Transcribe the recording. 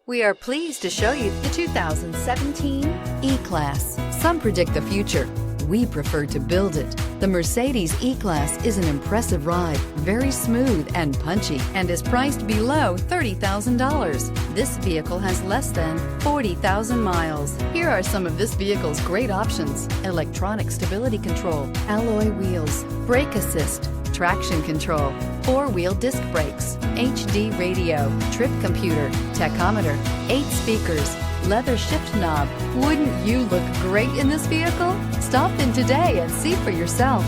We are pleased to show you the 2017 E-Class. Some predict the future. We prefer to build it. The Mercedes E-Class is an impressive ride, very smooth and punchy, and is priced below $30,000. This vehicle has less than 40,000 miles. Here are some of this vehicle's great options: electronic stability control, alloy wheels, brake assist, traction control, four-wheel disc brakes, HD radio, trip computer, tachometer, 8 speakers, leather shift knob. Wouldn't you look great in this vehicle? Stop in today and see for yourself.